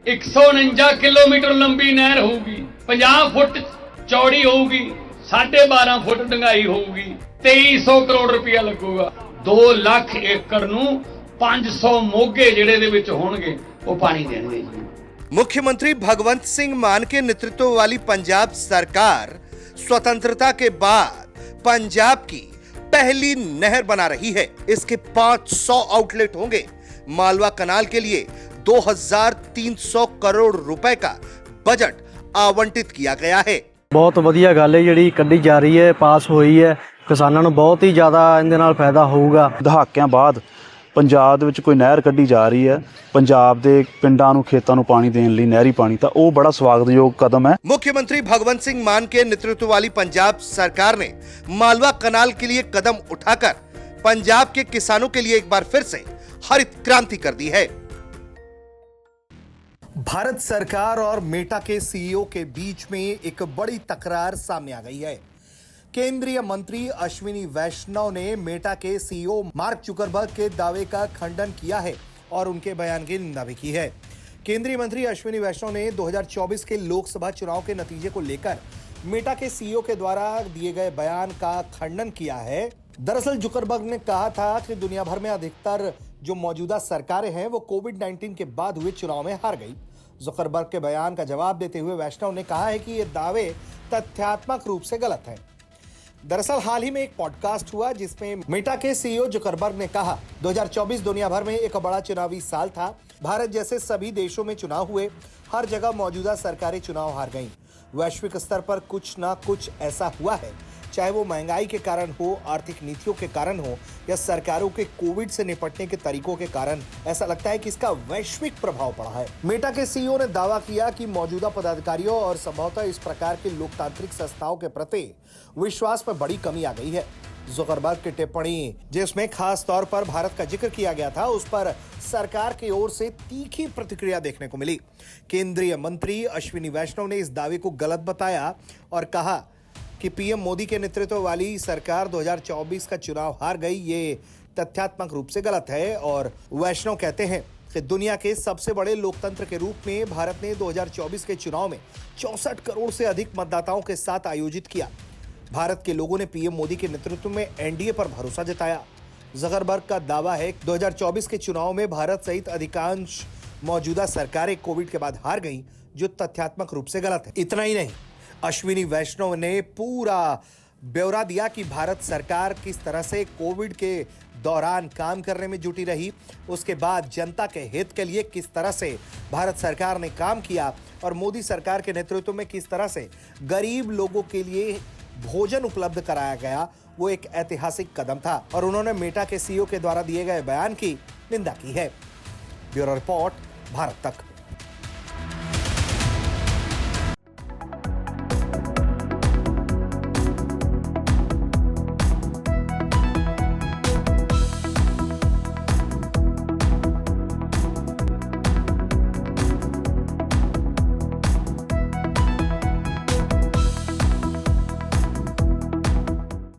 149 kilometre लंबी नहर होगी, 50 फुट चौड़ी होगी, 12.5 फुट डंगाई होगी, 2300 करोड़ रुपया लगूगा। 2 लाख एकड़ नूं 500 मोगे ਜਿਹੜੇ ਦੇ ਵਿੱਚ ਹੋਣਗੇ ਉਹ ਪਾਣੀ ਦੇਣਗੇ ਜੀ। मुख्यमंत्री भगवंत सिंह मान के नेतृत्व वाली पंजाब सरकार स्वतंत्रता के बाद पंजाब की पहली नहर बना रही है। इसके 500 आउटलेट होंगे। मालवा कनाल के लिए 2300 करोड़ रुपए का बजट आवंटित किया गया है। बहुत वधिया गल है ਜਿਹੜੀ ਕੱਢੀ ਜਾ ਰਹੀ ਹੈ, ਪਾਸ ਹੋਈ ਹੈ। ਕਿਸਾਨਾਂ ਨੂੰ ਬਹੁਤ ਹੀ ਜ਼ਿਆਦਾ ਇਹਦੇ ਨਾਲ ਫਾਇਦਾ ਹੋਊਗਾ। ਦਹਾਕਿਆਂ ਬਾਅਦ ਪੰਜਾਬ ਦੇ ਵਿੱਚ ਕੋਈ ਨਹਿਰ ਕੱਢੀ ਜਾ ਰਹੀ ਹੈ, ਪੰਜਾਬ ਦੇ ਪਿੰਡਾਂ ਨੂੰ ਖੇਤਾਂ ਨੂੰ ਪਾਣੀ ਦੇਣ ਲਈ ਨਹਿਰੀ ਪਾਣੀ, ਤਾਂ ਉਹ ਬੜਾ ਸਵਾਗਤਯੋਗ कदम है। मुख्यमंत्री भगवंत सिंह मान के नेतृत्व वाली पंजाब सरकार ने मालवा कनाल के लिए कदम उठाकर पंजाब के किसानों के लिए एक बार फिर से हरित क्रांति कर दी है। भारत सरकार और मेटा के सीईओ के बीच में एक बड़ी तकरार सामने आ गई है। केंद्रीय मंत्री अश्विनी वैष्णव ने मेटा के सीईओ मार्क जुकरबर्ग के दावे का खंडन किया है और उनके बयान की निंदा भी की है। केंद्रीय मंत्री अश्विनी वैष्णव ने 2024 के लोकसभा चुनाव के नतीजे को लेकर मेटा के सीईओ के द्वारा दिए गए बयान का खंडन किया है। दरअसल जुकरबर्ग ने कहा था कि दुनिया भर में अधिकतर जो मौजूदा सरकारें हैं वो कोविड-19 के बाद हुए चुनाव में हार गई। जुकरबर्ग के बयान का जवाब देते हुए वैष्णव ने कहा है कि ये दावे तथ्यात्मक रूप से गलत है। दरअसल हाल ही में एक पॉडकास्ट हुआ जिसमें मेटा के सीईओ जुकरबर्ग ने कहा 2024 दुनिया भर में एक बड़ा चुनावी साल था। भारत जैसे सभी देशों में चुनाव हुए, हर जगह मौजूदा सरकारें चुनाव हार गईं। वैश्विक स्तर पर कुछ ना कुछ ऐसा हुआ है, चाहे वो महंगाई के कारण हो, आर्थिक नीतियों के कारण हो या सरकारों के कोविड से निपटने के तरीकों के कारण, ऐसा लगता है कि इसका वैश्विक प्रभाव पड़ा है। मेटा के सीईओ ने दावा किया कि मौजूदा पदाधिकारियों और संभवतः इस प्रकार की लोकतांत्रिक संस्थाओं के प्रति विश्वास में बड़ी कमी आ गई है। जुकरबर्ग की टिप्पणी जिसमें खास तौर पर भारत का जिक्र किया गया था, उस पर सरकार की ओर से तीखी प्रतिक्रिया देखने को मिली। केंद्रीय मंत्री अश्विनी वैष्णव ने इस दावे को गलत बताया और कहा कि पीएम मोदी के नेतृत्व वाली सरकार 2024 का चुनाव हार गई, ये तथ्यात्मक रूप से गलत है। और वैष्णव कहते हैं कि दुनिया के सबसे बड़े लोकतंत्र के रूप में भारत ने 2024 के चुनाव में 64 करोड़ से अधिक मतदाताओं के साथ आयोजित किया। भारत के लोगों ने पीएम मोदी के नेतृत्व में एनडीए पर भरोसा जताया। जुकरबर्ग का दावा है कि 2024 के चुनाव में भारत सहित अधिकांश मौजूदा सरकारें कोविड के बाद हार गईं, जो तथ्यात्मक रूप से गलत है। इतना ही नहीं, अश्विनी वैष्णव ने पूरा ब्यौरा दिया कि भारत सरकार किस तरह से कोविड के दौरान काम करने में जुटी रही, उसके बाद जनता के हित के लिए किस तरह से भारत सरकार ने काम किया और मोदी सरकार के नेतृत्व में किस तरह से गरीब लोगों के लिए भोजन उपलब्ध कराया गया, वो एक ऐतिहासिक कदम था। और उन्होंने मेटा के सीईओ के द्वारा दिए गए बयान की निंदा की है। ब्यूरो रिपोर्ट, भारत तक।